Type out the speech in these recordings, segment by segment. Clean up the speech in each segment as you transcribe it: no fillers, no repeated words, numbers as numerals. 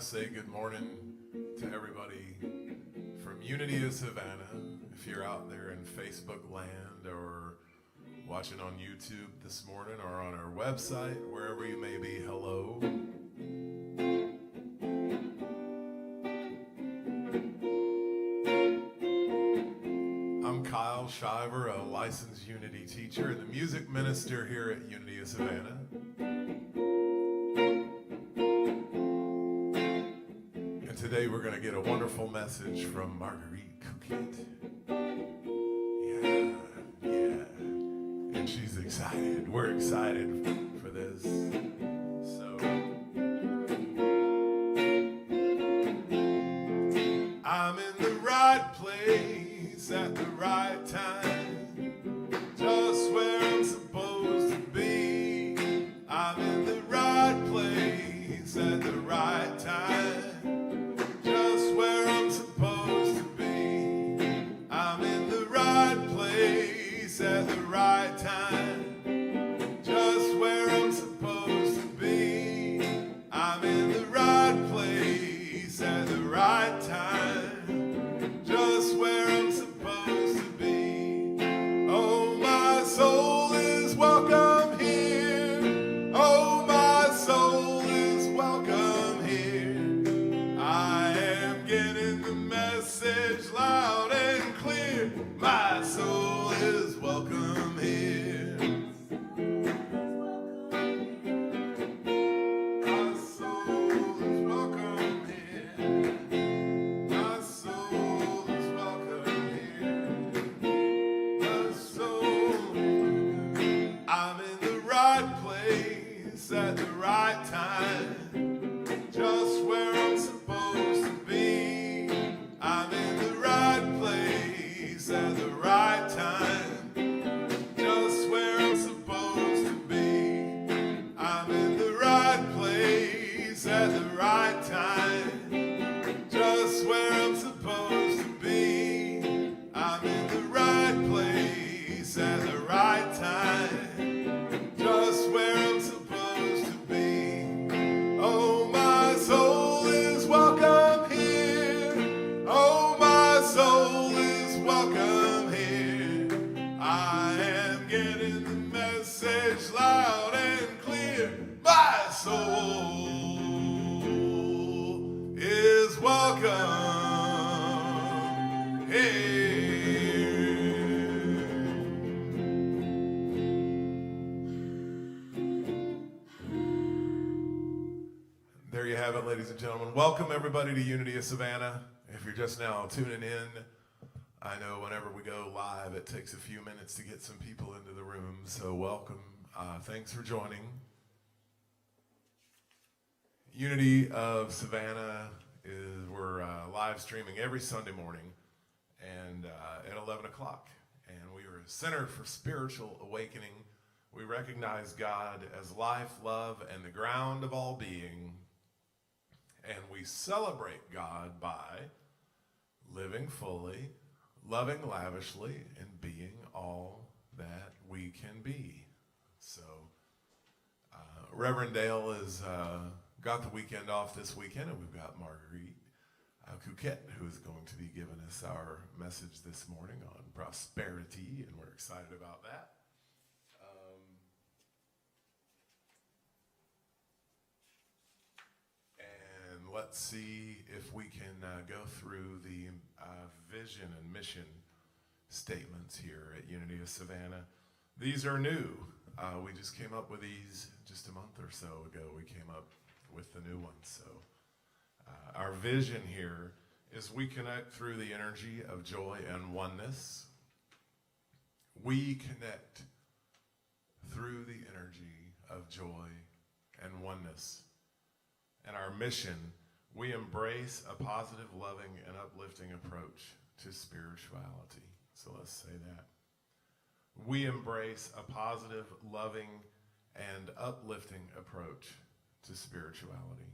to say good morning to everybody from Unity of Savannah. If you're out there in Facebook land or watching on YouTube this morning or on our website, wherever you may be, hello. I'm Kyle Shiver, a licensed Unity teacher and the music minister here at Unity of Savannah. And today we're going to get a wonderful message from Marguerite Cuquet. Yeah. And she's excited. We're excited for this. So I'm in the right place at the right time, just where I'm supposed to be. I'm in the right place at the right time, just where I'm supposed to be. I'm in the right place at the right time, just where I'm supposed to be. I'm in the right place at the right time, just where I'm supposed to be. Oh, my soul is welcome here. Oh, my soul is welcome here. I am getting the message loud and clear. My soul is welcome here. My soul is welcome here. My soul is welcome here. My soul. I'm in the right place at the right time, just where I'm supposed to be. I'm in the right place at the right time, just where I'm supposed to be. I'm in the right place at the right time, just where I'm supposed to be. I'm in the right place at the right time, just where I'm supposed to be. Oh, my soul is welcome here. Oh, my soul is welcome here. I am getting the message loud and clear. My soul is welcome here. There you have it, ladies and gentlemen. Welcome everybody to Unity of Savannah. If you're just now tuning in, I know whenever we go live, it takes a few minutes to get some people into the room, so welcome. Thanks for joining. Unity of Savannah we're live streaming every Sunday morning and at 11 o'clock. And we are a center for spiritual awakening. We recognize God as life, love, and the ground of all being. And we celebrate God by living fully, loving lavishly, and being all that we can be. So, Reverend Dale has got the weekend off this weekend, and we've got Marguerite Cuquet, who is going to be giving us our message this morning on prosperity, and we're excited about that. And let's see if we can go through the vision and mission statements here at Unity of Savannah. These are new. We just came up with these just a month or so ago. We came up with the new ones. So our vision here is we connect through the energy of joy and oneness. We connect through the energy of joy and oneness. And our mission, we embrace a positive, loving, and uplifting approach to spirituality. So let's say that. We embrace a positive, loving, and uplifting approach to spirituality.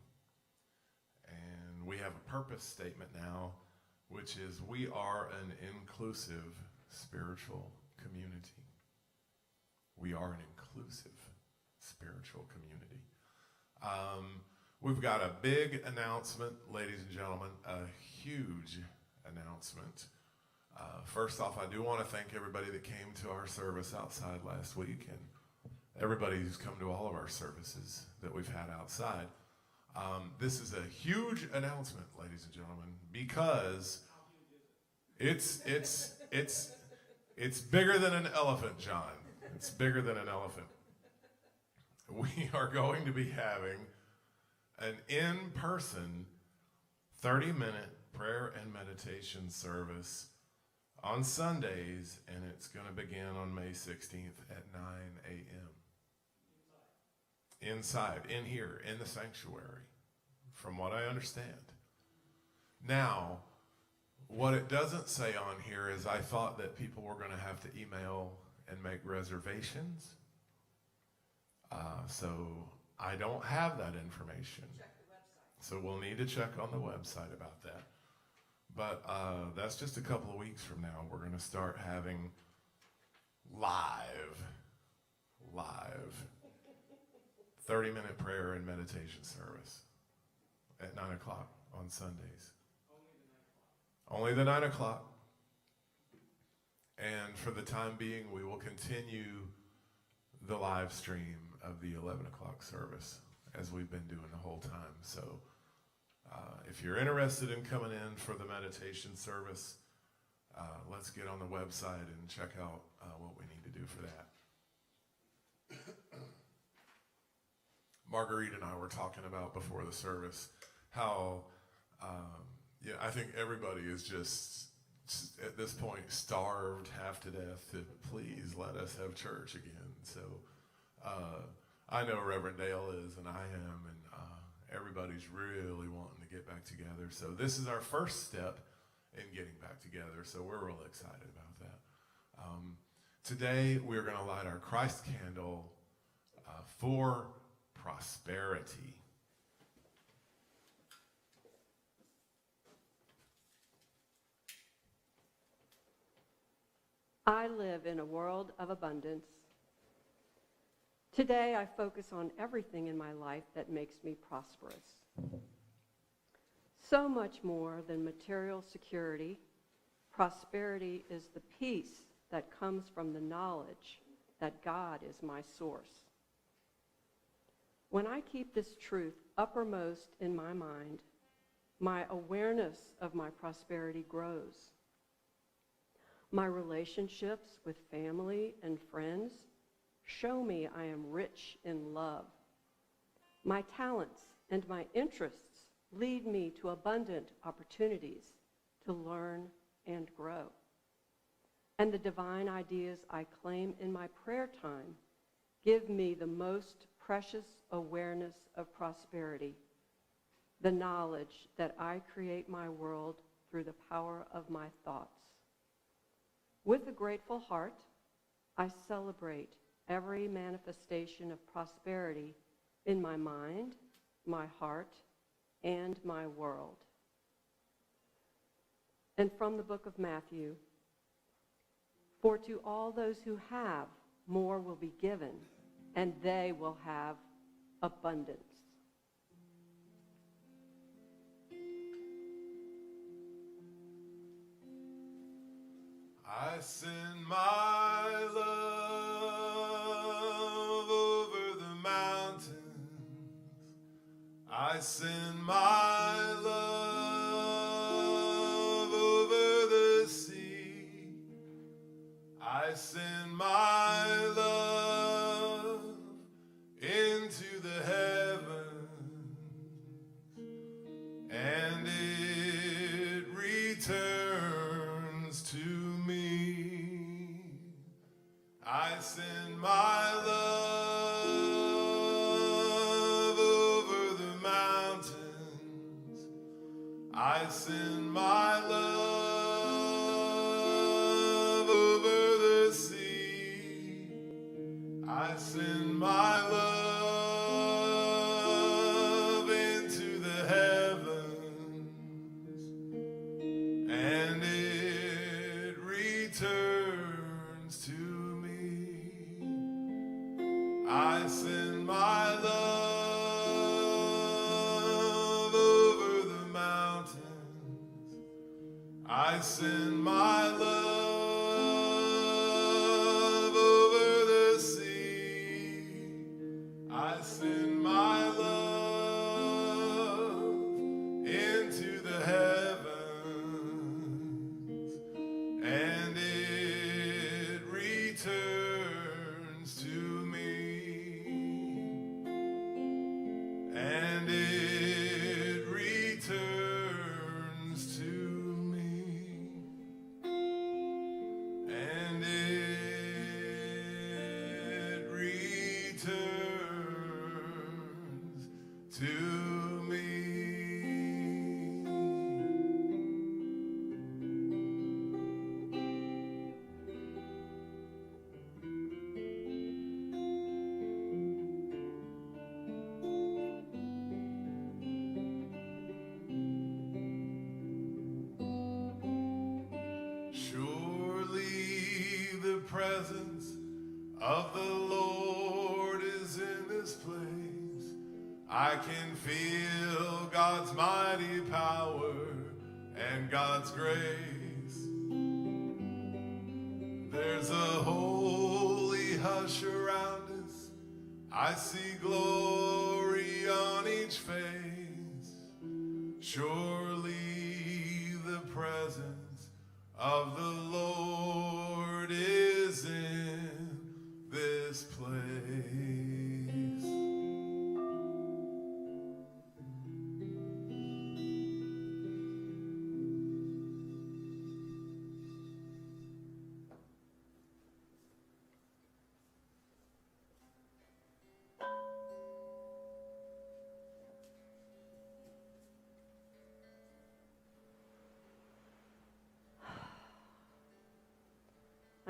And we have a purpose statement now, which is we are an inclusive spiritual community. We are an inclusive spiritual community. We've got a big announcement, ladies and gentlemen, a huge announcement. First off, I do want to thank everybody that came to our service outside last week and everybody who's come to all of our services that we've had outside. This is a huge announcement, ladies and gentlemen, because it's bigger than an elephant, John. It's bigger than an elephant. We are going to be having an in-person 30-minute prayer and meditation service on Sundays, and it's going to begin on May 16th at 9 a.m. Inside, in here, in the sanctuary, from what I understand. Now, what it doesn't say on here is I thought that people were going to have to email and make reservations. So I don't have that information. Check the website. So we'll need to check on the website about that. But that's just a couple of weeks from now. We're going to start having live 30-minute prayer and meditation service at 9 o'clock on Sundays. Only the 9 o'clock. And for the time being, we will continue the live stream of the 11 o'clock service as we've been doing the whole time. So if you're interested in coming in for the meditation service, let's get on the website and check out what we need to do for that. Marguerite and I were talking about before the service how I think everybody is just at this point starved half to death to please let us have church again. So I know Reverend Dale is, and I am, and everybody's really wanting to get back together. So this is our first step in getting back together, so we're real excited about that. Today we're going to light our Christ candle for prosperity. I live in a world of abundance. Today, I focus on everything in my life that makes me prosperous. So much more than material security, prosperity is the peace that comes from the knowledge that God is my source. When I keep this truth uppermost in my mind, my awareness of my prosperity grows. My relationships with family and friends show me I am rich in love. My talents and my interests lead me to abundant opportunities to learn and grow. And the divine ideas I claim in my prayer time give me the most precious awareness of prosperity, the knowledge that I create my world through the power of my thoughts. With a grateful heart, I celebrate every manifestation of prosperity in my mind, my heart, and my world. And from the book of Matthew, for to all those who have, more will be given, and they will have abundance. I send my love over the mountains. I send my love over the sea. I send my love into the heavens, and it returns to me. I send my love over the mountains. I send my love over the sea. I send my love into the heavens, and it returns to me. I send my love I send my love over the sea. I send my love into the heavens, and it returns to me. And it returns to me. And it returns to me. Surely the presence of the Lord is in this place. I can feel God's mighty power and God's grace. There's a holy hush around us. I see glory on each face. Surely the presence of the Lord is in this place.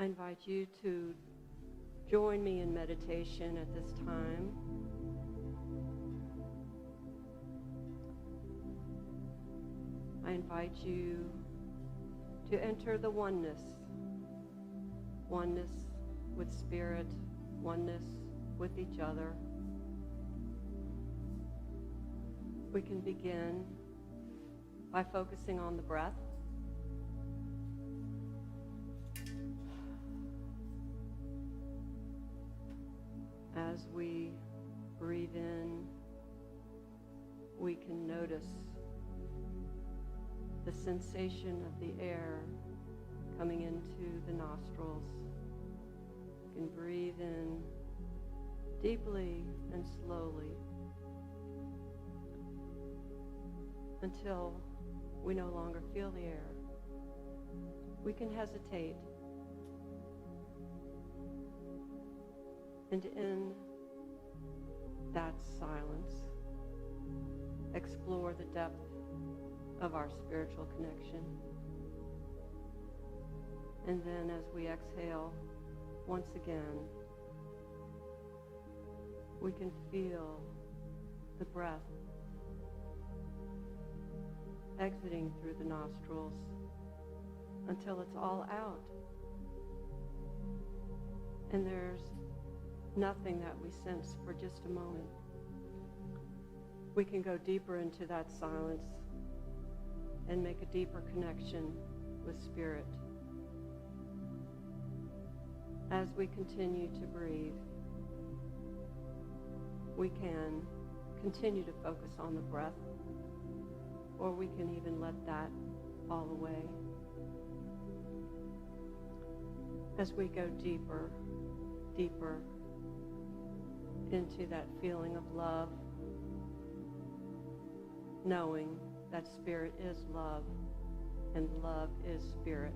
I invite you to join me in meditation at this time. I invite you to enter the oneness with Spirit, oneness with each other. We can begin by focusing on the breath. As we breathe in, we can notice the sensation of the air coming into the nostrils. We can breathe in deeply and slowly until we no longer feel the air. We can hesitate. And in that silence, explore the depth of our spiritual connection. And then as we exhale, once again, we can feel the breath exiting through the nostrils until it's all out. And there's nothing that we sense for just a moment. We can go deeper into that silence and make a deeper connection with Spirit. As we continue to breathe, we can continue to focus on the breath, or we can even let that fall away. As we go deeper, deeper into that feeling of love, knowing that Spirit is love and love is Spirit,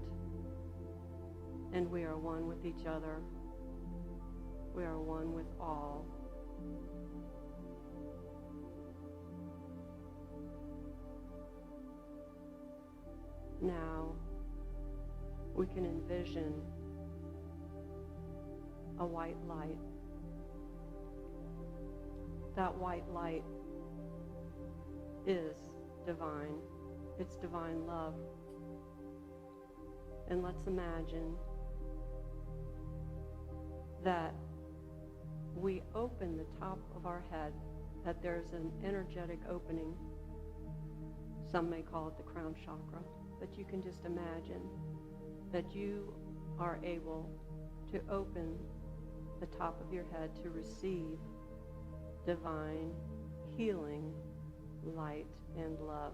and we are one with each other. We are one with all. Now we can envision a white light. That white light is divine. It's divine love. And let's imagine that we open the top of our head, that there's an energetic opening. Some may call it the crown chakra, but you can just imagine that you are able to open the top of your head to receive divine healing, light, and love.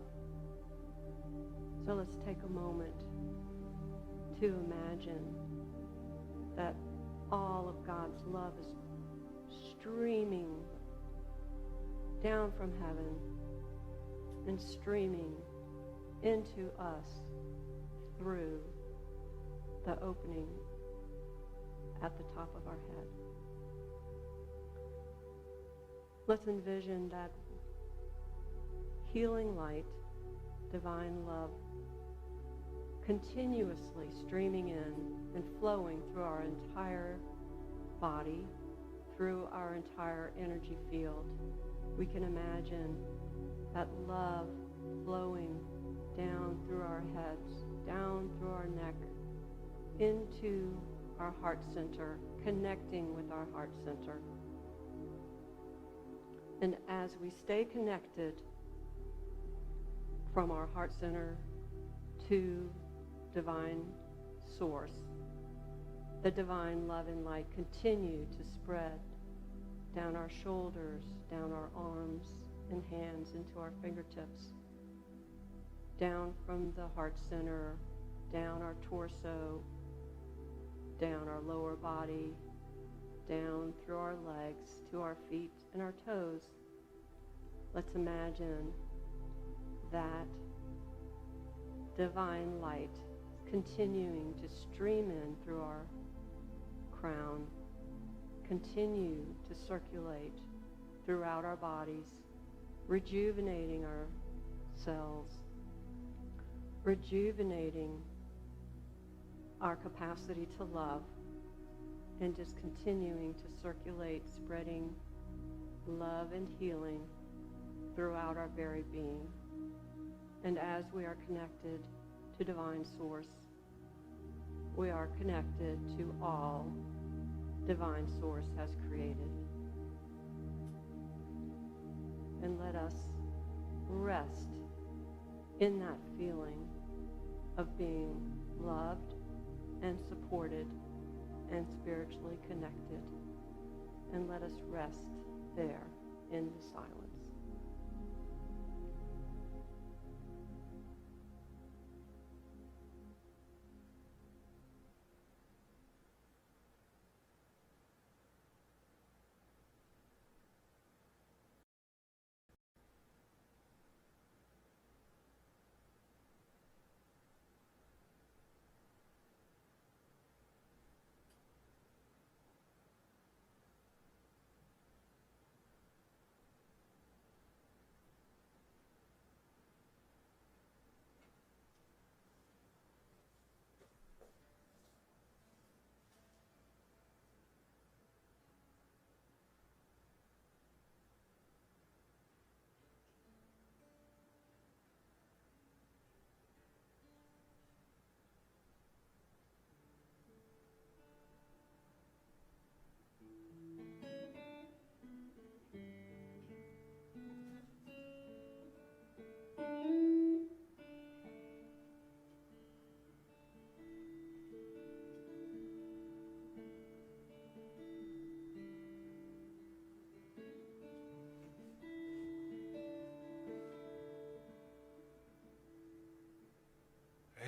So let's take a moment to imagine that all of God's love is streaming down from heaven and streaming into us through the opening at the top of our head. Let's envision that healing light, divine love, continuously streaming in and flowing through our entire body, through our entire energy field. We can imagine that love flowing down through our heads, down through our neck, into our heart center, connecting with our heart center. And as we stay connected from our heart center to divine source, the divine love and light continue to spread down our shoulders, down our arms and hands, into our fingertips, down from the heart center, down our torso, down our lower body, down through our legs to our feet and our toes. Let's imagine that divine light continuing to stream in through our crown, continue to circulate throughout our bodies, rejuvenating our cells, rejuvenating our capacity to love, and just continuing to circulate, spreading love and healing throughout our very being. And as we are connected to divine source, we are connected to all divine source has created. And let us rest in that feeling of being loved and supported and spiritually connected. And let us rest there in the silence.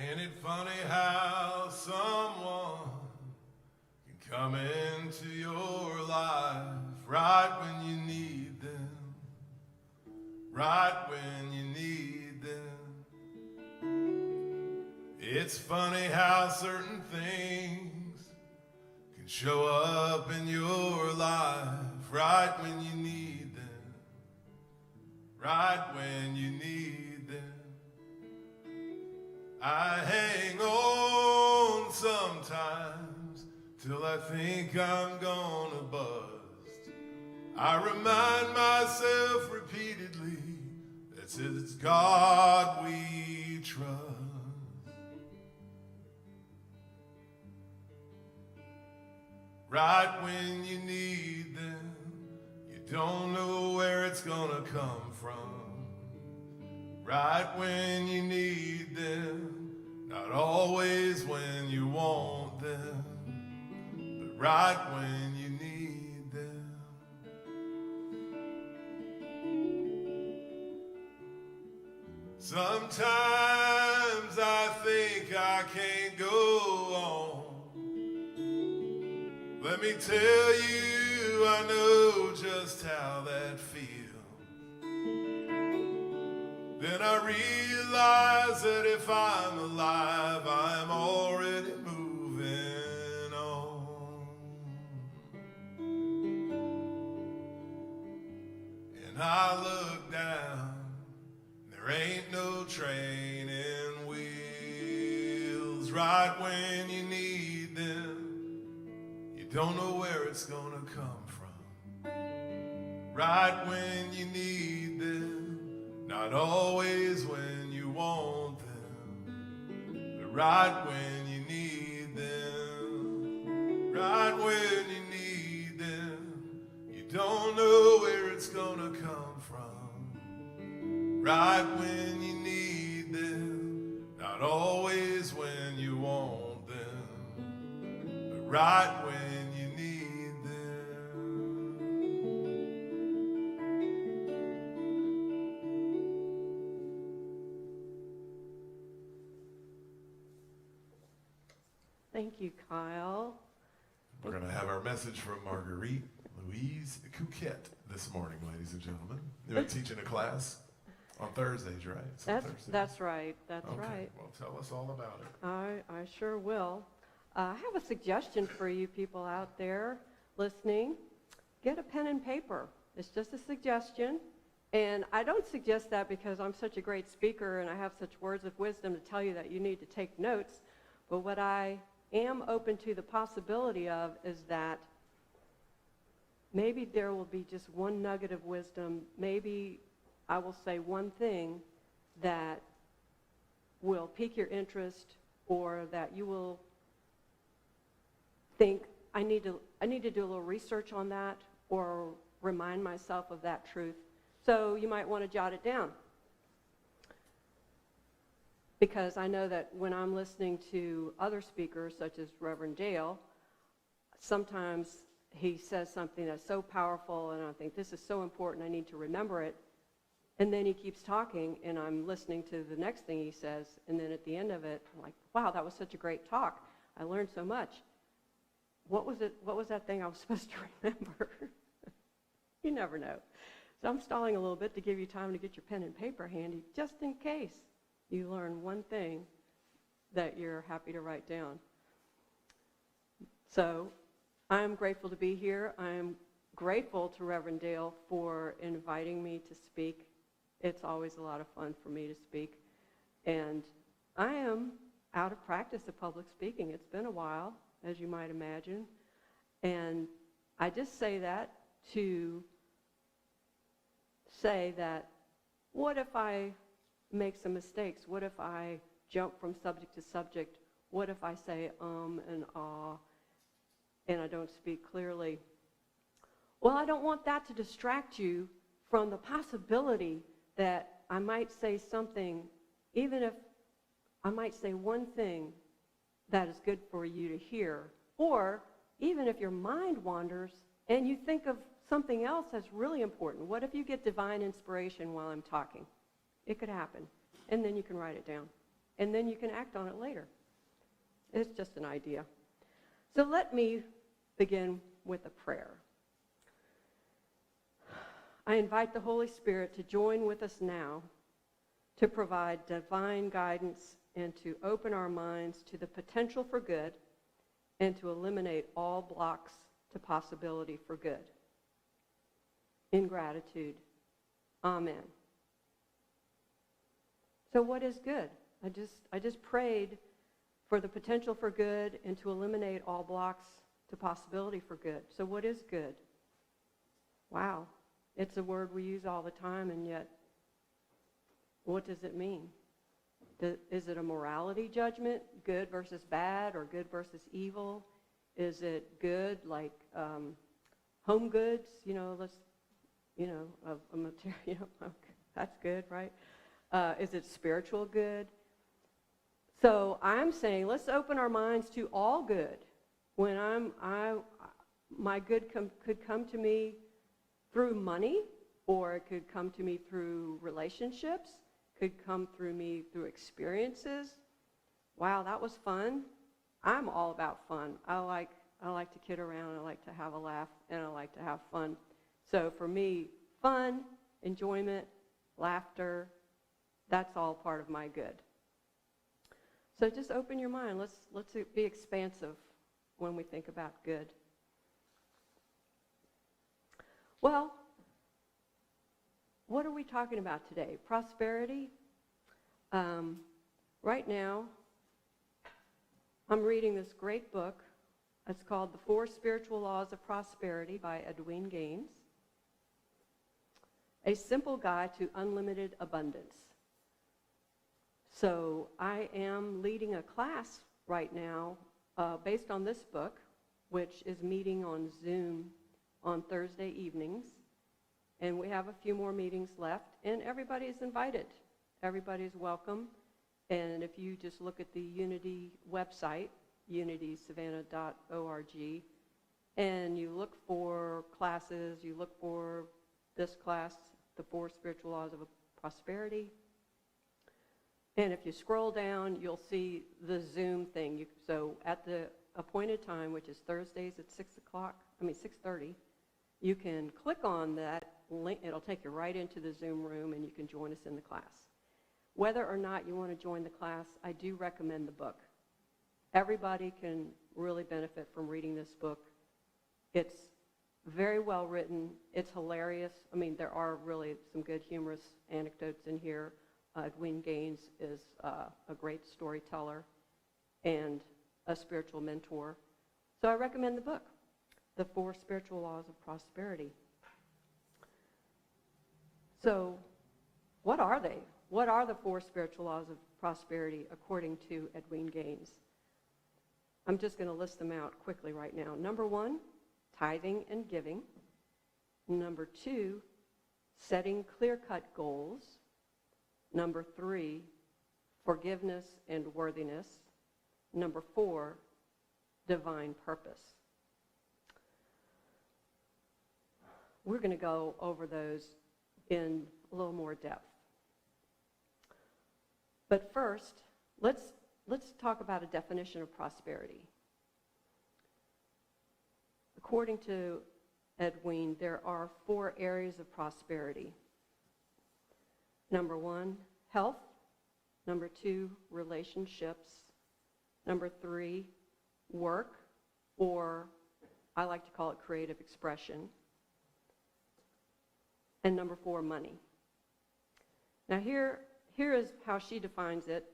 Ain't it funny how someone can come into your life right when you need them, right when you need them. It's funny how certain things can show up in your life right when you need them, right when you need them. I hang on sometimes till I think I'm gonna bust. I remind myself repeatedly that it's God we trust. Right when you need them, you don't know where it's gonna come from. Right when you need them, Not always when you want them, but right when you need them. Sometimes I think I can't go on. Let me tell you, I know just how that feels. Then I realize that if I'm alive, I'm already moving on. And I look down, there ain't no training wheels. Right when you need them, you don't know where it's gonna come from. Right when you need them, not always when you want them, but right when you need them. Right when you need them, you don't know where it's gonna come from. Right when you need them, not always when you want them, but right when you need them. Thank you, Kyle. We're going to have our message from Marguerite Cuquet this morning, ladies and gentlemen. You're teaching a class on Thursdays, right? That's right. That's okay. right. Well, tell us all about it. I sure will. I have a suggestion for you people out there listening. Get a pen and paper. It's just a suggestion. And I don't suggest that because I'm such a great speaker and I have such words of wisdom to tell you that you need to take notes. But what I am open to the possibility of is that maybe there will be just one nugget of wisdom. Maybe I will say one thing that will pique your interest, or that you will think, I need to do a little research on that, or remind myself of that truth. So you might want to jot it down. Because I know that when I'm listening to other speakers, such as Reverend Dale, sometimes he says something that's so powerful, and I think, this is so important, I need to remember it. And then he keeps talking, and I'm listening to the next thing he says, and then at the end of it, I'm like, wow, that was such a great talk. I learned so much. What was it? What was that thing I was supposed to remember? You never know. So I'm stalling a little bit to give you time to get your pen and paper handy, just in case you learn one thing that you're happy to write down. So I'm grateful to be here. I'm grateful to Reverend Dale for inviting me to speak. It's always a lot of fun for me to speak. And I am out of practice of public speaking. It's been a while, as you might imagine. And I just say that to say that, what if I make some mistakes? What if I jump from subject to subject? What if I say and ah, and I don't speak clearly? Well, I don't want that to distract you from the possibility that I might say something, even if I might say one thing that is good for you to hear, or even if your mind wanders and you think of something else that's really important. What if you get divine inspiration while I'm talking? It could happen. And then you can write it down. And then you can act on it later. It's just an idea. So let me begin with a prayer. I invite the Holy Spirit to join with us now to provide divine guidance and to open our minds to the potential for good and to eliminate all blocks to possibility for good. In gratitude, amen. So what is good? I just prayed for the potential for good and to eliminate all blocks to possibility for good. So what is good? Wow, it's a word we use all the time, and yet, what does it mean? Is it a morality judgment, good versus bad, or good versus evil? Is it good like home goods? A material. Okay, that's good, right? Is it spiritual good? So I'm saying let's open our minds to all good. When my good could come to me through money, or it could come to me through relationships, could come through me through experiences. Wow, that was fun. I'm all about fun. I like to kid around, I like to have a laugh, and I like to have fun. So for me, fun, enjoyment, laughter, that's all part of my good. So just open your mind. Let's be expansive when we think about good. Well, what are we talking about today? Prosperity? Right now, I'm reading this great book. It's called The 4 Spiritual Laws of Prosperity by Edwene Gaines. A simple guide to unlimited abundance. So I am leading a class right now based on this book, which is meeting on Zoom on Thursday evenings. And we have a few more meetings left, and everybody is invited. Everybody's welcome. And if you just look at the Unity website, unitysavannah.org, and you look for classes, you look for this class, The 4 Spiritual Laws of Prosperity. And if you scroll down, you'll see the Zoom thing. So at the appointed time, which is Thursdays at 6:30, you can click on that link. It'll take you right into the Zoom room, and you can join us in the class. Whether or not you want to join the class, I do recommend the book. Everybody can really benefit from reading this book. It's very well written. It's hilarious. I mean, there are really some good humorous anecdotes in here. Edwene Gaines is a great storyteller and a spiritual mentor. So I recommend the book, The 4 Spiritual Laws of Prosperity. So what are they? What are the 4 spiritual laws of prosperity according to Edwene Gaines? I'm just going to list them out quickly right now. Number 1, tithing and giving. Number 2, setting clear-cut goals. Number 3, forgiveness and worthiness. Number 4, divine purpose. We're going to go over those in a little more depth. But first, let's talk about a definition of prosperity. According to Edwene, there are 4 areas of prosperity. Number 1, health. Number 2, relationships. Number 3, work, or I like to call it creative expression. And number 4, money. Now here is how she defines it.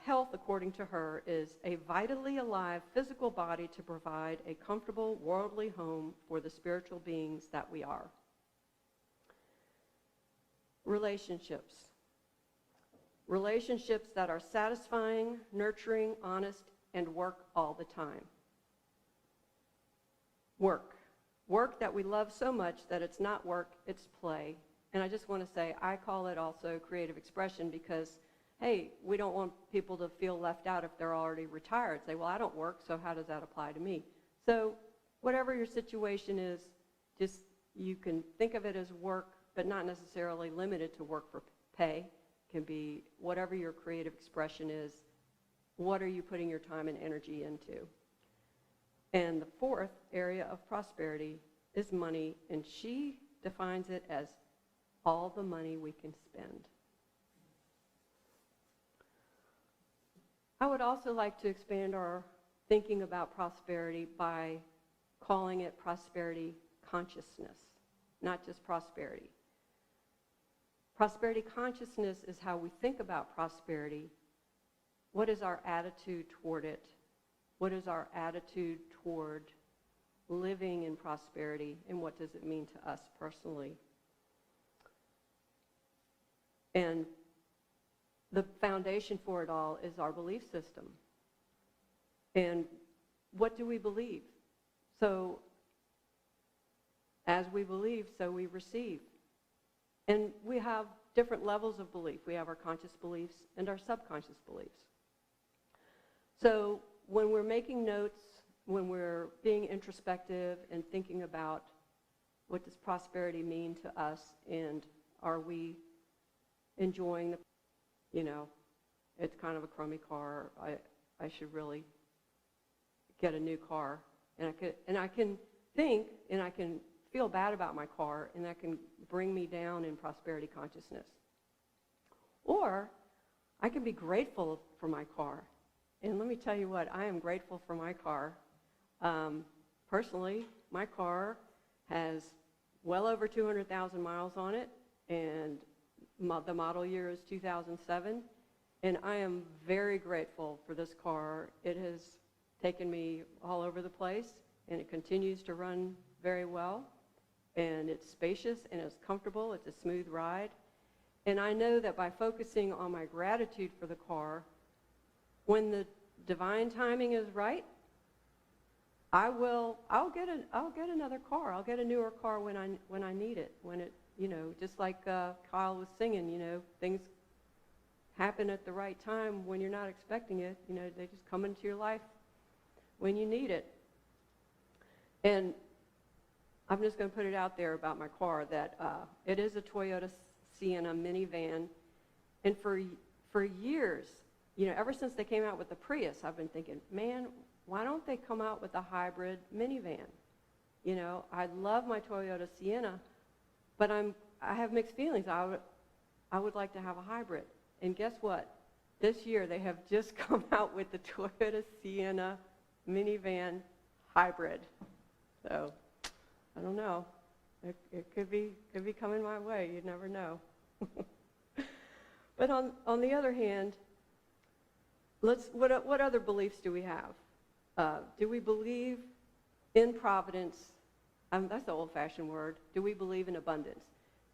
Health, according to her, is a vitally alive physical body to provide a comfortable worldly home for the spiritual beings that we are. Relationships. Relationships that are satisfying, nurturing, honest, and work all the time. Work. Work that we love so much that it's not work, it's play. And I just want to say, I call it also creative expression because, hey, we don't want people to feel left out if they're already retired. Say, well, I don't work, so how does that apply to me? So whatever your situation is, just you can think of it as work, but not necessarily limited to work for pay. It can be whatever your creative expression is. What are you putting your time and energy into? And the 4th area of prosperity is money, and she defines it as all the money we can spend. I would also like to expand our thinking about prosperity by calling it prosperity consciousness, not just prosperity. Prosperity consciousness is how we think about prosperity. What is our attitude toward it? What is our attitude toward living in prosperity, and what does it mean to us personally? And the foundation for it all is our belief system. And what do we believe? So, as we believe, so we receive. And we have different levels of belief. We have our conscious beliefs and our subconscious beliefs. So when we're making notes, when we're being introspective and thinking about what does prosperity mean to us, and are we enjoying it's kind of a crummy car. I should really get a new car. And I can think and I can feel bad about my car, and that can bring me down in prosperity consciousness. Or I can be grateful for my car. And let me tell you what, I am grateful for my car. Personally, my car has well over 200,000 miles on it, and the model year is 2007. And I am very grateful for this car. It has taken me all over the place, and it continues to run very well. And it's spacious and it's comfortable. It's a smooth ride. And I know that by focusing on my gratitude for the car, when the divine timing is right, I'll get another car. I'll get a newer car when I need it. When it, just like Kyle was singing, things happen at the right time when you're not expecting it. They just come into your life when you need it. And I'm just going to put it out there about my car that it is a Toyota Sienna minivan. And for years, ever since they came out with the Prius, I've been thinking, man, why don't they come out with a hybrid minivan? I love my Toyota Sienna, but I have mixed feelings. I would like to have a hybrid. And guess what? This year they have just come out with the Toyota Sienna minivan hybrid. So I don't know. It could be coming my way. You never know. But on the other hand, what other beliefs do we have? Do we believe in providence? That's an old-fashioned word. Do we believe in abundance?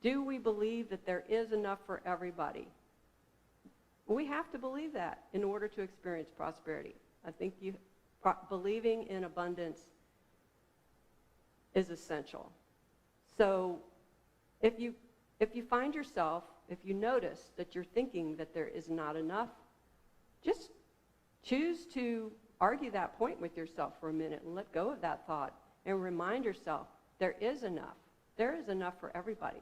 Do we believe that there is enough for everybody? We have to believe that in order to experience prosperity. I think believing in abundance is essential. So if you find yourself, if you notice that you're thinking that there is not enough, just choose to argue that point with yourself for a minute and let go of that thought and remind yourself there is enough. There is enough for everybody.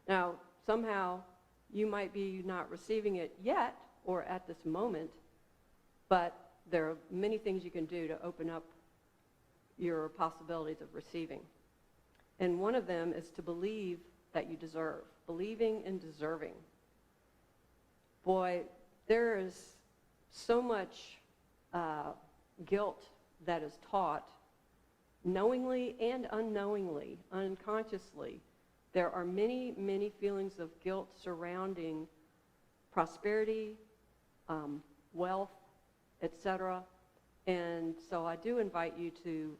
Now, somehow you might be not receiving it yet or at this moment, but there are many things you can do to open up your possibilities of receiving. And one of them is to believe that you deserve, believing in deserving. Boy, there is so much guilt that is taught knowingly and unknowingly, unconsciously. There are many, many feelings of guilt surrounding prosperity, wealth, etc. And so I do invite you to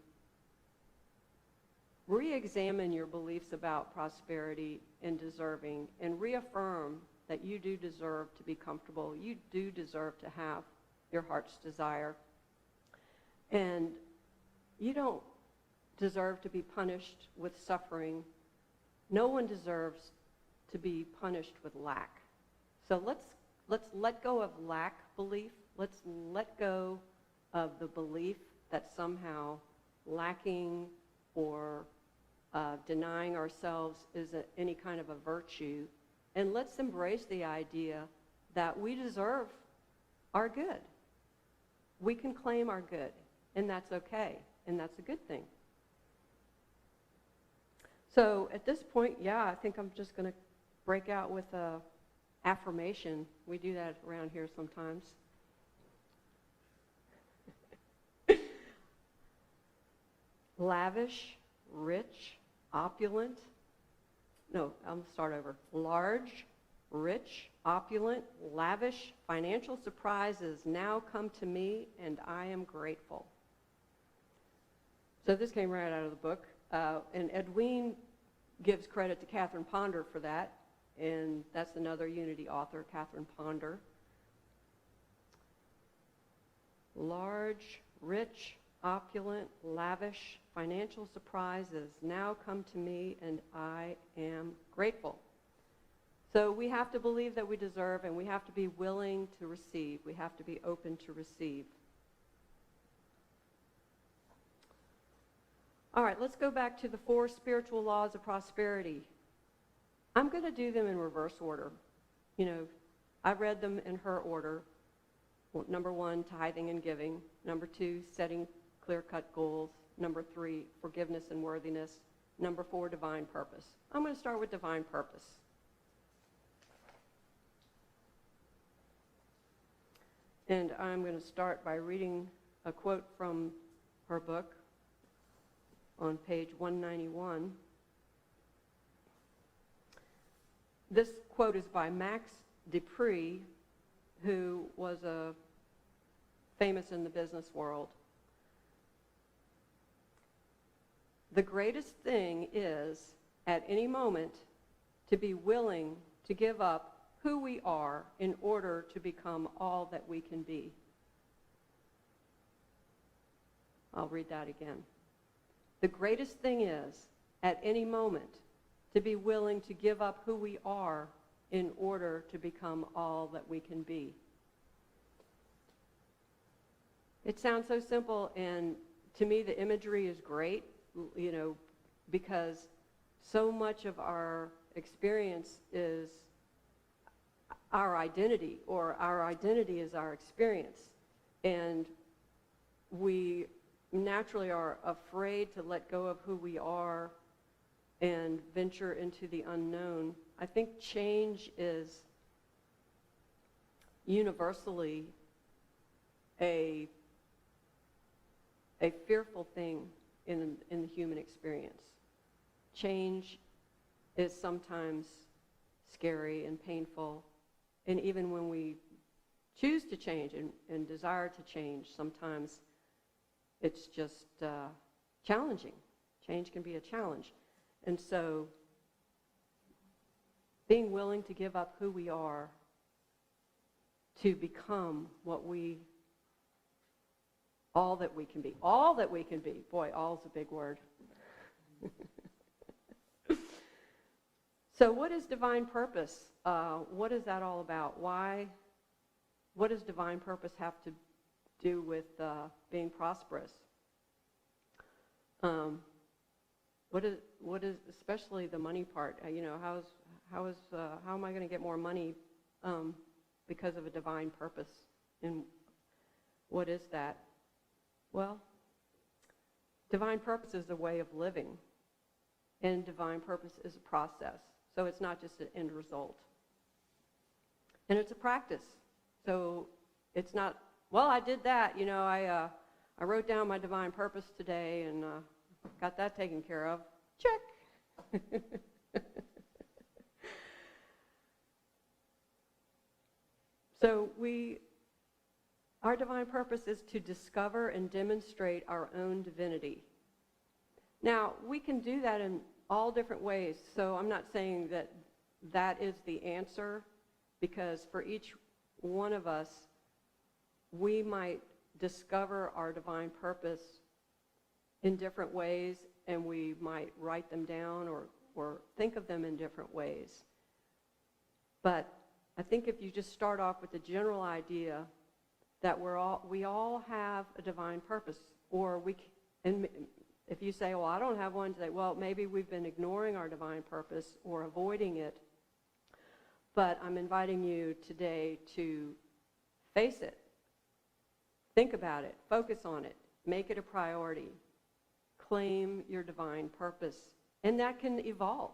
re-examine your beliefs about prosperity and deserving, and reaffirm that you do deserve to be comfortable. You do deserve to have your heart's desire. And you don't deserve to be punished with suffering. No one deserves to be punished with lack. So let's let go of lack belief. Let's let go of the belief that somehow lacking or denying ourselves is any kind of a virtue. And let's embrace the idea that we deserve our good. We can claim our good, and that's okay, and that's a good thing. So at this point, I think I'm just going to break out with a affirmation. We do that around here sometimes. Lavish, rich, opulent. No, I'm going to start over. Large, rich, opulent, lavish financial surprises now come to me, and I am grateful. So this came right out of the book. And Edwene gives credit to Catherine Ponder for that, and that's another Unity author, Catherine Ponder. Large, rich, opulent, lavish financial surprises now come to me, and I am grateful. So we have to believe that we deserve, and we have to be willing to receive. We have to be open to receive. All right, let's go back to the 4 spiritual laws of prosperity. I'm going to do them in reverse order. You know, I read them in her order. Well, number 1, tithing and giving. Number 2, setting clear-cut goals. Number 3, forgiveness and worthiness. Number 4, divine purpose. I'm going to start with divine purpose. And I'm going to start by reading a quote from her book on page 191. This quote is by Max Dupree, who was famous in the business world. The greatest thing is, at any moment, to be willing to give up who we are in order to become all that we can be. I'll read that again. The greatest thing is, at any moment, to be willing to give up who we are in order to become all that we can be. It sounds so simple, and to me the imagery is great, you know, because so much of our experience is our identity, or our identity is our experience. And we naturally are afraid to let go of who we are and venture into the unknown. I think change is universally a fearful thing in the human experience. Change is sometimes scary and painful, and even when we choose to change and desire to change, sometimes it's just challenging. Change can be a challenge. And so being willing to give up who we are to become all that we can be. All that we can be. Boy, all is a big word. So what is divine purpose? What is that all about? What does divine purpose have to do with being prosperous? What is especially the money part? You know, how am I going to get more money because of a divine purpose? And what is that? Well, divine purpose is a way of living, and divine purpose is a process. So it's not just an end result. And it's a practice. So it's not, well, I did that. You know, I wrote down my divine purpose today and got that taken care of. Check. So our divine purpose is to discover and demonstrate our own divinity. Now, we can do that in all different ways. So I'm not saying that is the answer, because for each one of us, we might discover our divine purpose in different ways, and we might write them down or think of them in different ways. But I think if you just start off with the general idea that we all have a divine purpose, and if you say, well, I don't have one today, well, maybe we've been ignoring our divine purpose or avoiding it. But I'm inviting you today to face it. Think about it. Focus on it. Make it a priority. Claim your divine purpose. And that can evolve.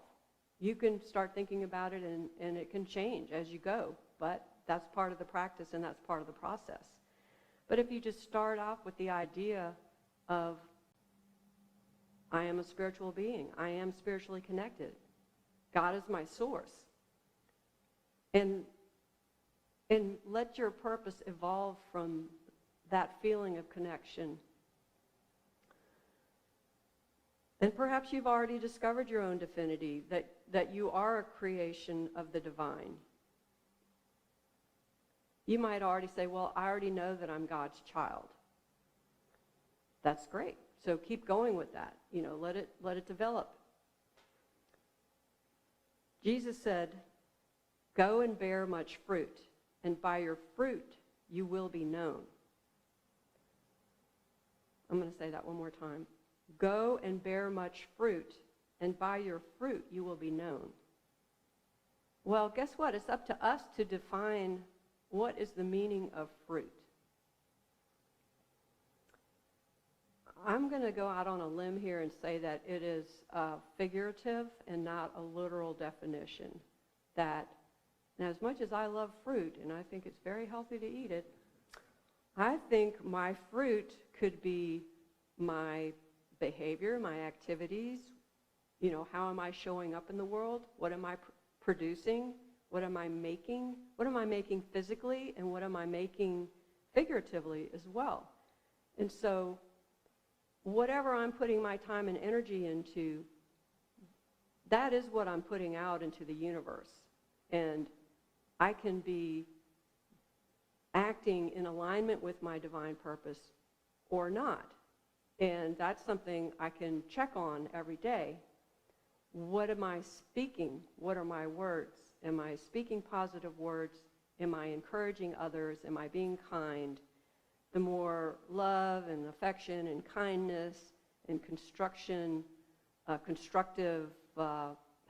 You can start thinking about it, and it can change as you go. But that's part of the practice, and that's part of the process. But if you just start off with the idea of, I am a spiritual being. I am spiritually connected. God is my source. And let your purpose evolve from that feeling of connection. And perhaps you've already discovered your own divinity, that you are a creation of the divine. You might already say, well, I already know that I'm God's child. That's great. So keep going with that. You know, let it develop. Jesus said Go and bear much fruit, and by your fruit you will be known. I'm going to say that one more time. Go and bear much fruit, and by your fruit you will be known. Well, guess what? It's up to us to define what is the meaning of fruit. I'm going to go out on a limb here and say that it is figurative and not a literal definition. That, and as much as I love fruit, and I think it's very healthy to eat it, I think my fruit could be my behavior, my activities. You know, how am I showing up in the world? What am I producing? What am I making? What am I making physically? And what am I making figuratively as well? And so whatever I'm putting my time and energy into, that is what I'm putting out into the universe. And I can be acting in alignment with my divine purpose or not. And that's something I can check on every day. What am I speaking? What are my words? Am I speaking positive words? Am I encouraging others? Am I being kind? The more love and affection and kindness and constructive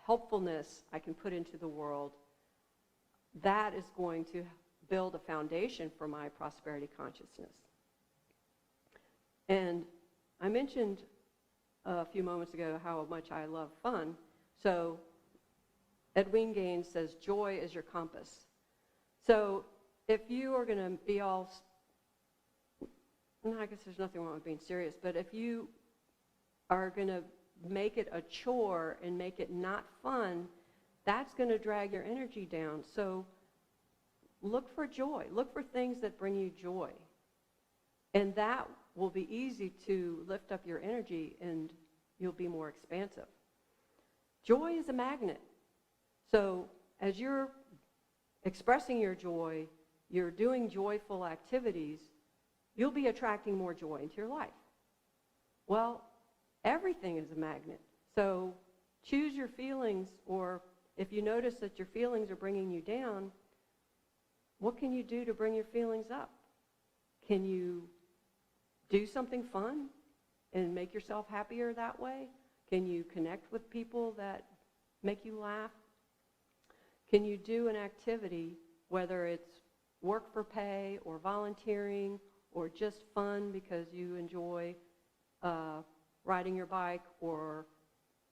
helpfulness I can put into the world, that is going to build a foundation for my prosperity consciousness. And I mentioned a few moments ago how much I love fun. So Edwin Gaines says, joy is your compass. So if you are going to be all, I guess there's nothing wrong with being serious, but if you are going to make it a chore and make it not fun, that's going to drag your energy down. So look for joy. Look for things that bring you joy. And that will be easy to lift up your energy, and you'll be more expansive. Joy is a magnet. So as you're expressing your joy, you're doing joyful activities, you'll be attracting more joy into your life. Well, everything is a magnet. So choose your feelings, or if you notice that your feelings are bringing you down, what can you do to bring your feelings up? Can you do something fun and make yourself happier that way? Can you connect with people that make you laugh? Can you do an activity, whether it's work for pay or volunteering or just fun because you enjoy riding your bike or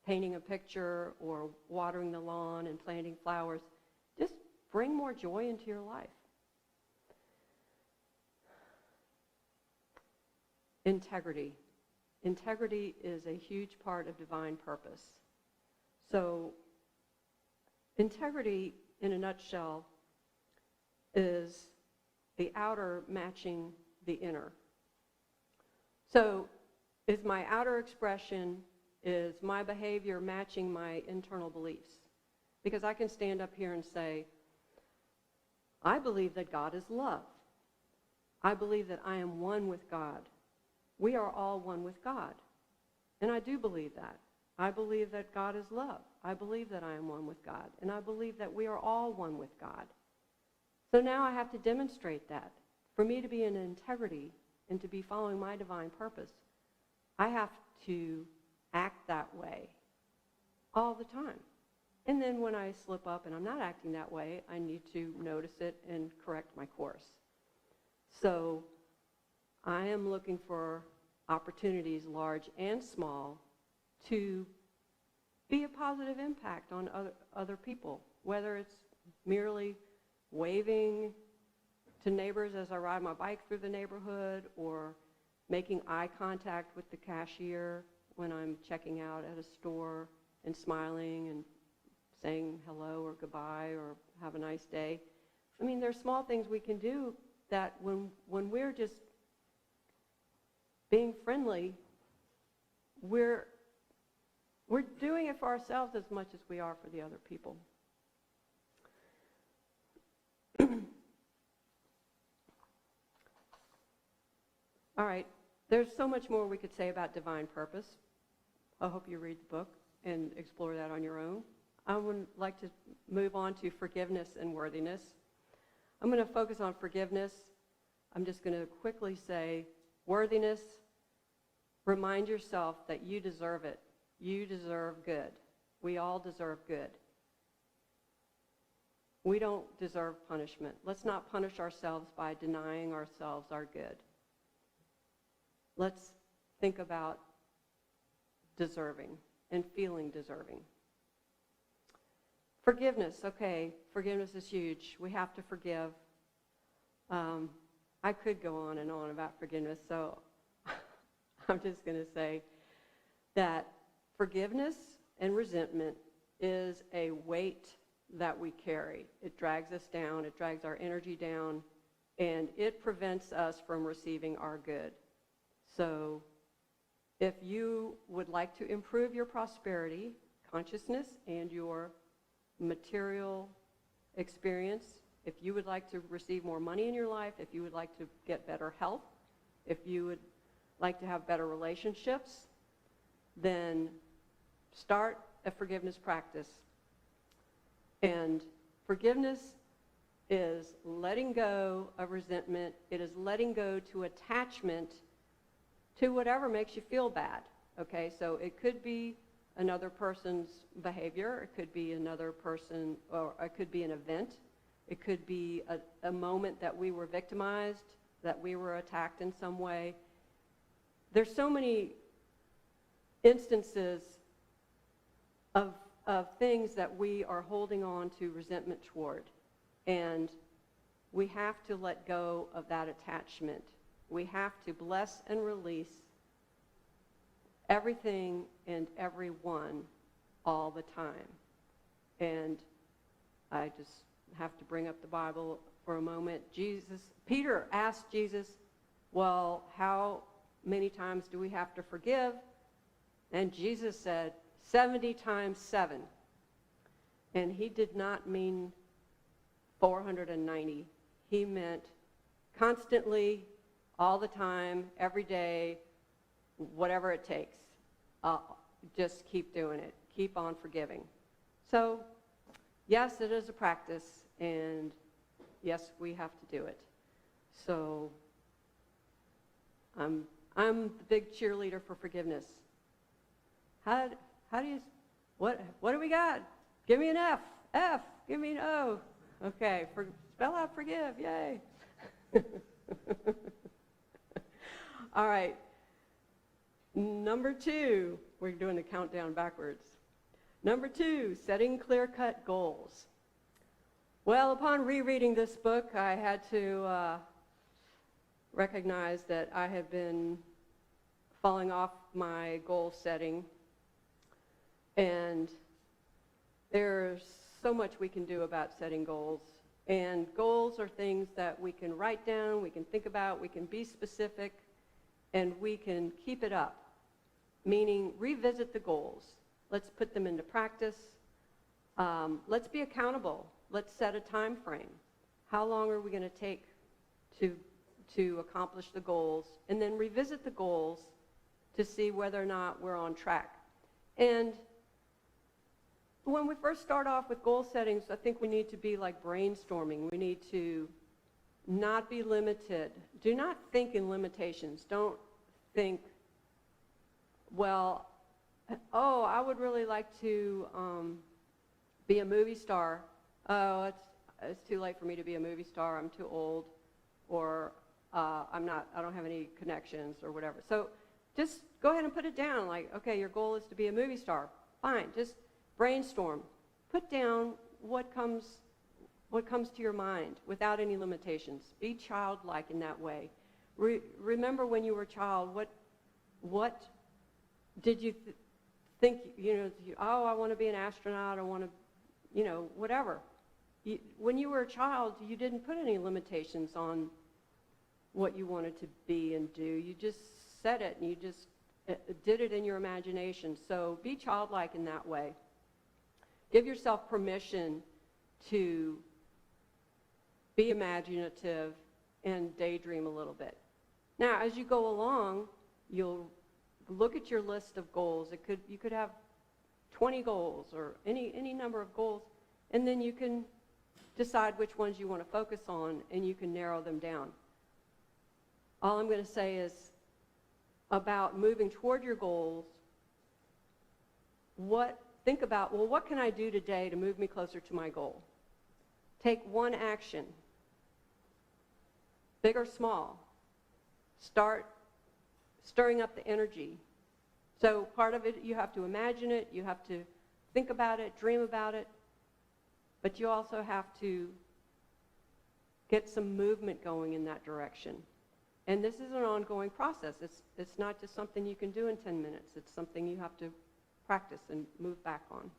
painting a picture or watering the lawn and planting flowers? Just bring more joy into your life. Integrity. Integrity is a huge part of divine purpose. So integrity, in a nutshell, is the outer matching the inner. So is my outer expression, is my behavior matching my internal beliefs? Because I can stand up here and say, I believe that God is love. I believe that I am one with God. We are all one with God. And I do believe that. I believe that God is love. I believe that I am one with God. And I believe that we are all one with God. So now I have to demonstrate that. For me to be in integrity and to be following my divine purpose, I have to act that way all the time. And then when I slip up and I'm not acting that way, I need to notice it and correct my course. So I am looking for opportunities, large and small, to be a positive impact on other people, whether it's merely waving to neighbors as I ride my bike through the neighborhood, or making eye contact with the cashier when I'm checking out at a store and smiling and saying hello or goodbye or have a nice day. I mean, there's small things we can do that when we're just being friendly, we're doing it for ourselves as much as we are for the other people. All right, there's so much more we could say about divine purpose. I hope you read the book and explore that on your own. I would like to move on to forgiveness and worthiness. I'm going to focus on forgiveness. I'm just going to quickly say worthiness. Remind yourself that you deserve it. You deserve good. We all deserve good. We don't deserve punishment. Let's not punish ourselves by denying ourselves our good. Let's think about deserving and feeling deserving. Forgiveness, okay, forgiveness is huge. We have to forgive. I could go on and on about forgiveness, so I'm just going to say that forgiveness and resentment is a weight that we carry. It drags us down, it drags our energy down, and it prevents us from receiving our good. So if you would like to improve your prosperity, consciousness, and your material experience, if you would like to receive more money in your life, if you would like to get better health, if you would like to have better relationships, then start a forgiveness practice. And forgiveness is letting go of resentment. It is letting go to attachment to whatever makes you feel bad. Okay, so it could be another person's behavior, it could be another person, or it could be an event, it could be a moment that we were victimized, that we were attacked in some way. There's so many instances of things that we are holding on to resentment toward, and we have to let go of that attachment. We have to bless and release everything and everyone all the time. And I just have to bring up the Bible for a moment. Peter asked Jesus, well, how many times do we have to forgive? And Jesus said, 70 times 7. And he did not mean 490. He meant constantly, all the time, every day, whatever it takes. Just keep doing it. Keep on forgiving. So, yes, it is a practice, and yes, we have to do it. So, I'm the big cheerleader for forgiveness. How do you, what do we got? Give me an F. F. Give me an O. Okay, spell out forgive. Yay. All right. Number 2, we're doing the countdown backwards. Number 2, setting clear-cut goals. Well, upon rereading this book, I had to recognize that I had been falling off my goal setting. And there's so much we can do about setting goals. And goals are things that we can write down, we can think about, we can be specific, and we can keep it up. Meaning, revisit the goals. Let's put them into practice. Let's be accountable. Let's set a time frame. How long are we going to take to accomplish the goals? And then revisit the goals to see whether or not we're on track. And when we first start off with goal settings, I think we need to be like brainstorming. We need to not be limited. Do not think in limitations. Don't think, well, oh, I would really like to be a movie star. Oh, it's too late for me to be a movie star. I'm too old, or I don't have any connections or whatever. So just go ahead and put it down. Like, okay, your goal is to be a movie star. Fine, just brainstorm. Put down what comes to your mind without any limitations. Be childlike in that way. Remember when you were a child, what did you think, oh, I want to be an astronaut, I want to, whatever. When you were a child, you didn't put any limitations on what you wanted to be and do. You just said it, and you just did it in your imagination. So be childlike in that way. Give yourself permission to be imaginative and daydream a little bit. Now, as you go along, you'll look at your list of goals. You could have 20 goals or any number of goals, and then you can decide which ones you want to focus on, and you can narrow them down. All I'm going to say is about moving toward your goals, think about, well, what can I do today to move me closer to my goal? Take one action, big or small. Start stirring up the energy. So part of it, you have to imagine it, you have to think about it, dream about it, but you also have to get some movement going in that direction. And this is an ongoing process. It's not just something you can do in 10 minutes. It's something you have to practice and move back on.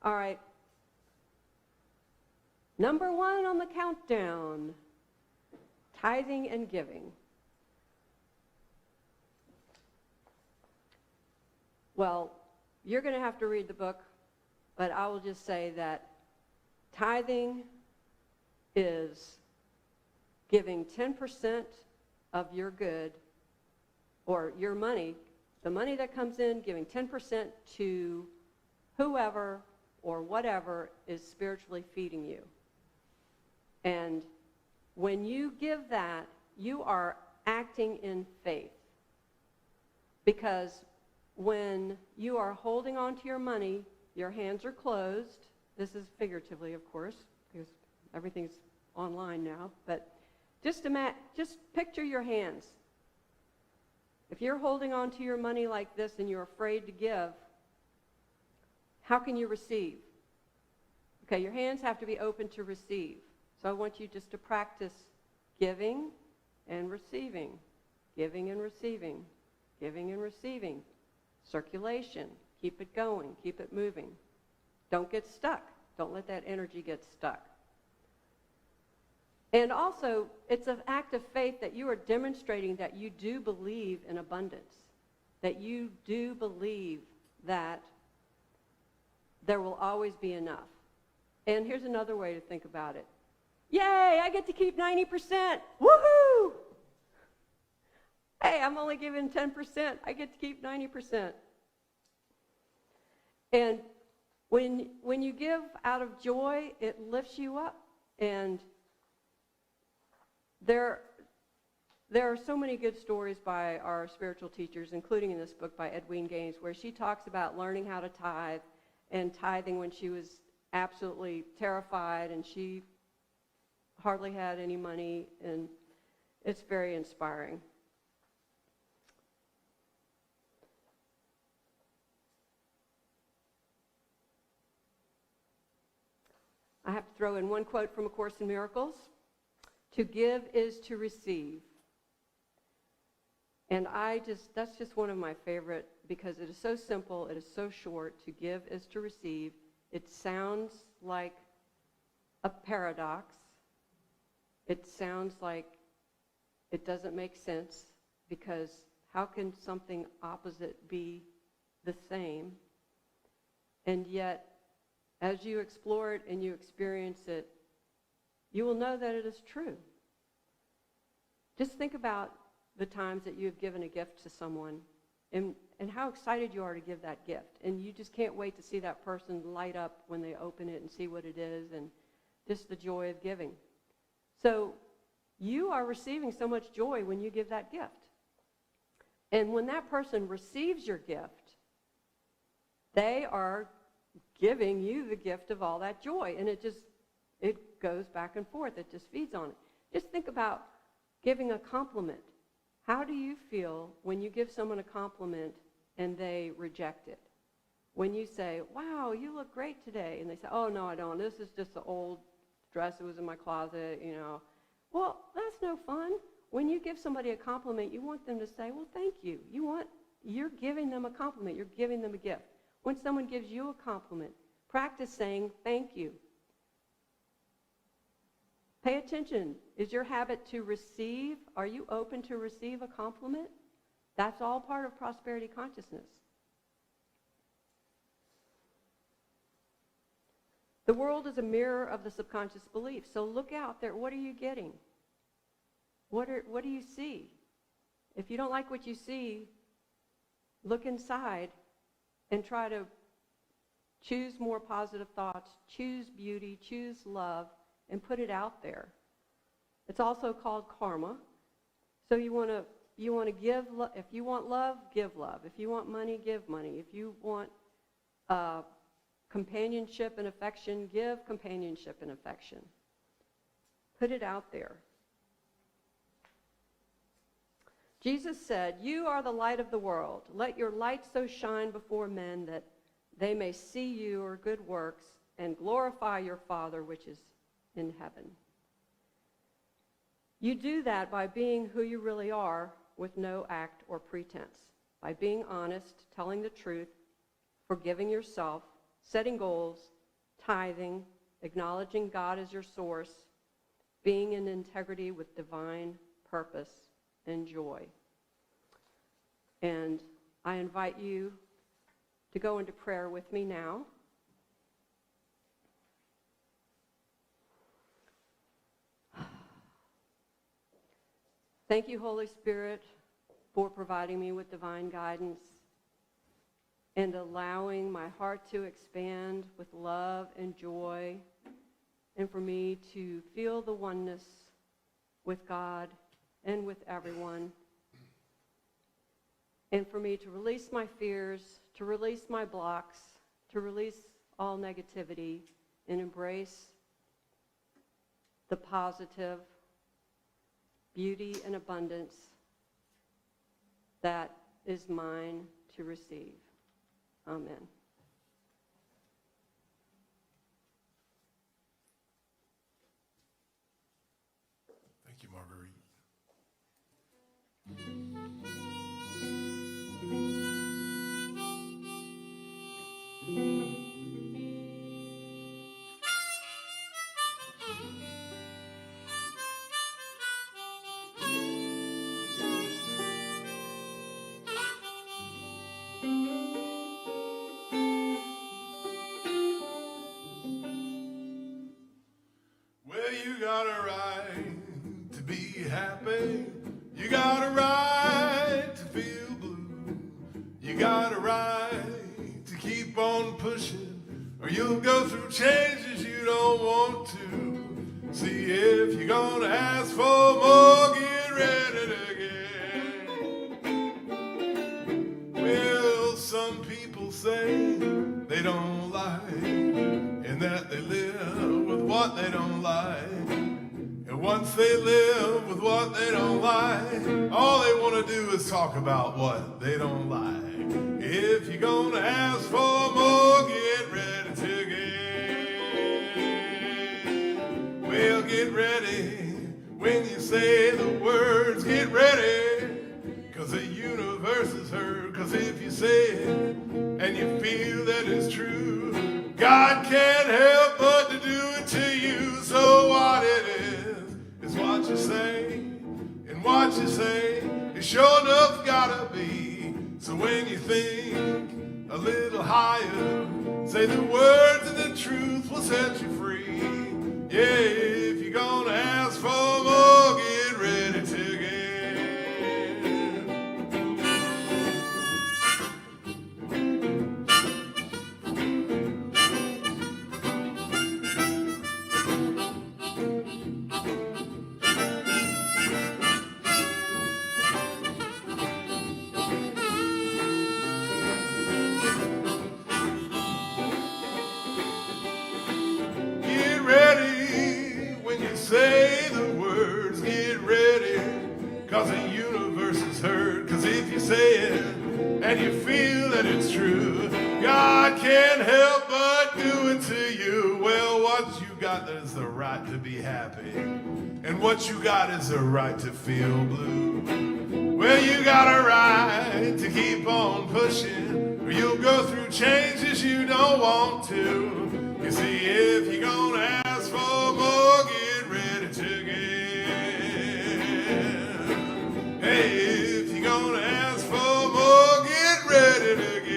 All right. Number 1 on the countdown, tithing and giving. Well, you're going to have to read the book, but I will just say that tithing is giving 10% of your good or your money, the money that comes in, giving 10% to whoever or whatever is spiritually feeding you. And when you give that, you are acting in faith. Because when you are holding on to your money, your hands are closed. This is figuratively, of course, because everything's online now. But just picture your hands. If you're holding on to your money like this and you're afraid to give, how can you receive? Okay, your hands have to be open to receive. So I want you just to practice giving and receiving, giving and receiving, giving and receiving. Circulation, keep it going, keep it moving. Don't get stuck. Don't let that energy get stuck. And also, it's an act of faith that you are demonstrating that you do believe in abundance, that you do believe that there will always be enough. And here's another way to think about it. Yay, I get to keep 90%. Woohoo! Hey, I'm only giving 10%. I get to keep 90%. And when you give out of joy, it lifts you up. And there are so many good stories by our spiritual teachers, including in this book by Edwene Gaines, where she talks about learning how to tithe and tithing when she was absolutely terrified and she hardly had any money, and it's very inspiring. I have to throw in one quote from A Course in Miracles. To give is to receive. And that's just one of my favorite, because it is so simple, it is so short. To give is to receive. It sounds like a paradox. It sounds like it doesn't make sense, because how can something opposite be the same? And yet, as you explore it and you experience it, you will know that it is true. Just think about the times that you have given a gift to someone and how excited you are to give that gift. And you just can't wait to see that person light up when they open it and see what it is, and just the joy of giving. So you are receiving so much joy when you give that gift. And when that person receives your gift, they are giving you the gift of all that joy. And it goes back and forth. It just feeds on it. Just think about giving a compliment. How do you feel when you give someone a compliment and they reject it? When you say, wow, you look great today, and they say, oh, no, I don't. This is just an old dress that was in my closet, you know. Well, that's no fun. When you give somebody a compliment, you want them to say, well, thank you. You're giving them a compliment. You're giving them a gift. When someone gives you a compliment, practice saying thank you. Pay attention. Is your habit to receive? Are you open to receive a compliment? That's all part of prosperity consciousness. The world is a mirror of the subconscious belief. So look out there. What are you getting? What do you see? If you don't like what you see, look inside and try to choose more positive thoughts, choose beauty, choose love, and put it out there. It's also called karma. So you want to give. If you want love, give love. If you want money, give money. If you want companionship and affection, give companionship and affection. Put it out there. Jesus said, "You are the light of the world. Let your light so shine before men that they may see your good works and glorify your Father which is in heaven." You do that by being who you really are with no act or pretense, by being honest, telling the truth, forgiving yourself, setting goals, tithing, acknowledging God as your source, being in integrity with divine purpose and joy. And I invite you to go into prayer with me now. Thank you, Holy Spirit, for providing me with divine guidance and allowing my heart to expand with love and joy, and for me to feel the oneness with God and with everyone, and for me to release my fears, to release my blocks, to release all negativity, and embrace the positive beauty and abundance that is mine to receive. Amen. Thank you, Marguerite. Well, you got a right to be happy. You got a right to feel blue. You got a right to keep on pushing, or you'll go through changes you don't want to. See, if you're gonna ask for more, get ready to get. Well, some people say they don't like, and that they live with what they don't like. And once they live with what they don't like, all they want to do is talk about what they don't like. If you're gonna ask for more, get ready to get. Well, get ready when you say the words, get ready, 'cause the universe is heard. 'Cause if you say it and you feel that it's true, God can't help but to do it to you. So what it is what you say, and what you say is sure enough gotta be. So when you think a little higher, say the words and the truth will set you free. Yeah, if you're gonna ask for more, get ready to get. Get ready when you say the words, get ready, 'cause the universe is heard. 'Cause if you say it and you feel that it's true, God can't help but do it to you. Well, what you got is the right to be happy, and what you got is the right to feel blue. Well, you got a right to keep on pushing, or you'll go through changes you don't want to. You see, if you're gonna ask for more, get ready to give. Hey, if you're gonna ask for more, get ready to give.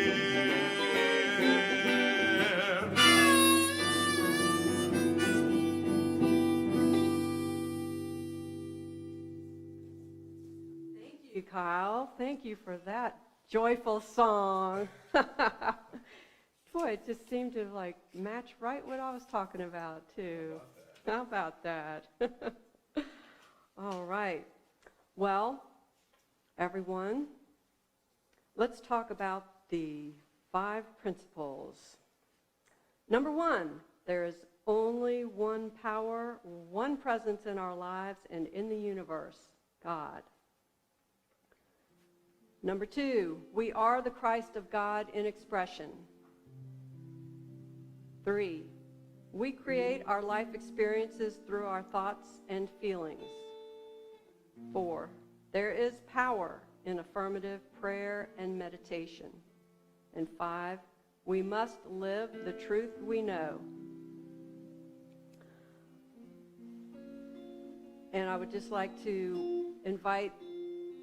Thank you, Kyle. Thank you for that joyful song. Boy, it just seemed to like match right what I was talking about too. How about that? All right. Well, everyone, let's talk about the 5 principles. Number 1, there is only one power, one presence in our lives and in the universe, God. Number 2, we are the Christ of God in expression. 3, we create our life experiences through our thoughts and feelings. 4, there is power in affirmative prayer and meditation. And 5, we must live the truth we know. And I would just like to invite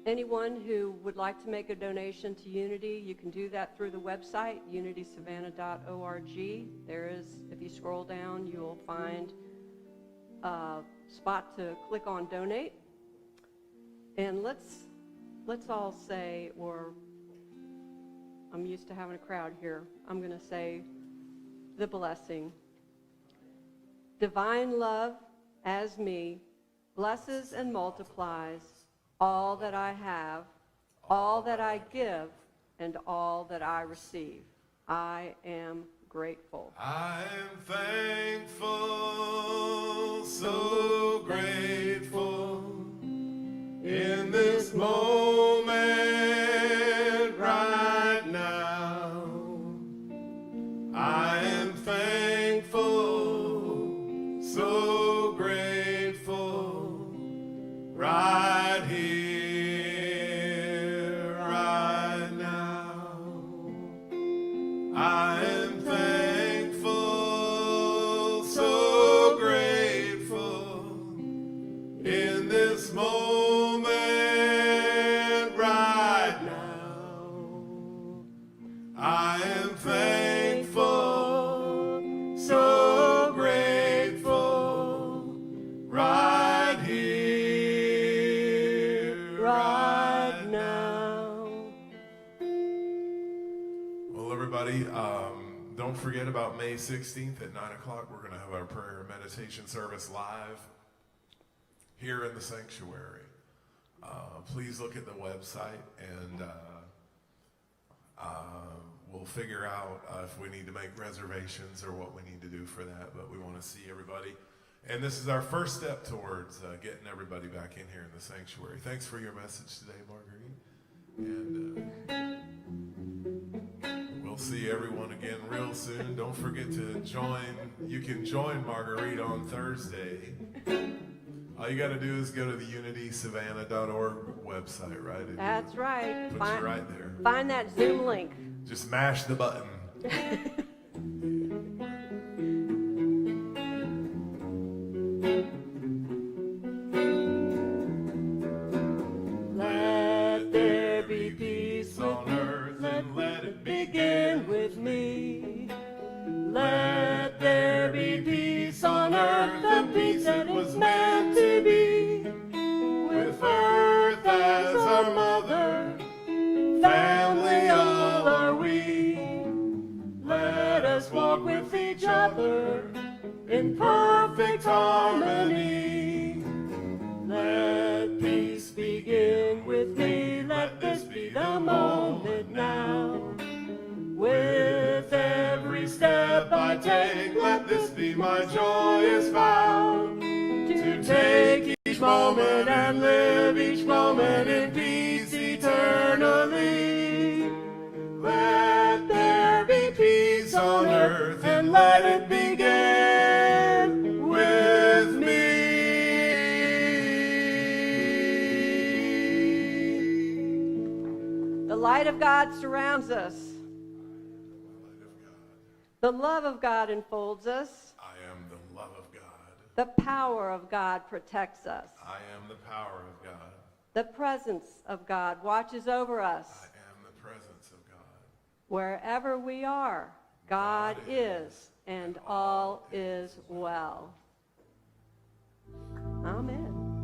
anyone who would like to make a donation to Unity. You can do that through the website, unitysavannah.org. There is, if you scroll down, you'll find a spot to click on donate. And let's all say, or I'm used to having a crowd here, I'm going to say the blessing. Divine love as me blesses and multiplies all that I have, all that I give, and all that I receive. I am grateful. I am thankful, so grateful in this moment right now. I am thankful, so grateful right here, right now. I am thankful, so grateful in this moment right now. I am thankful, so grateful right here, right now. Well, everybody, don't forget about May 16th at 9 o'clock. We're going to have our prayer and meditation service live here in the sanctuary. Please look at the website, and we'll figure out if we need to make reservations or what we need to do for that, but we want to see everybody. And this is our first step towards getting everybody back in here in the sanctuary. Thanks for your message today, Marguerite. And we'll see everyone again real soon. Don't forget to join. You can join Marguerite on Thursday. All you got to do is go to the unitysavannah.org website, right? And That's right. Puts you right there. Find that Zoom link. Just mash the button. Let there be peace on earth, and let it begin with me. Let there be peace on earth, the peace that was meant to be. With earth as our mother, family all are we. Let us walk with each other in perfect harmony. Let peace begin with me. Let this be the moment now. With every step I take, let this be my joyous vow. To take each moment and live each moment in peace eternally. Let there be peace on earth, and let it begin with me. The light of God surrounds us. The love of God enfolds us. I am the love of God. The power of God protects us. I am the power of God. The presence of God watches over us. I am the presence of God. Wherever we are, God is, and all is well. Amen.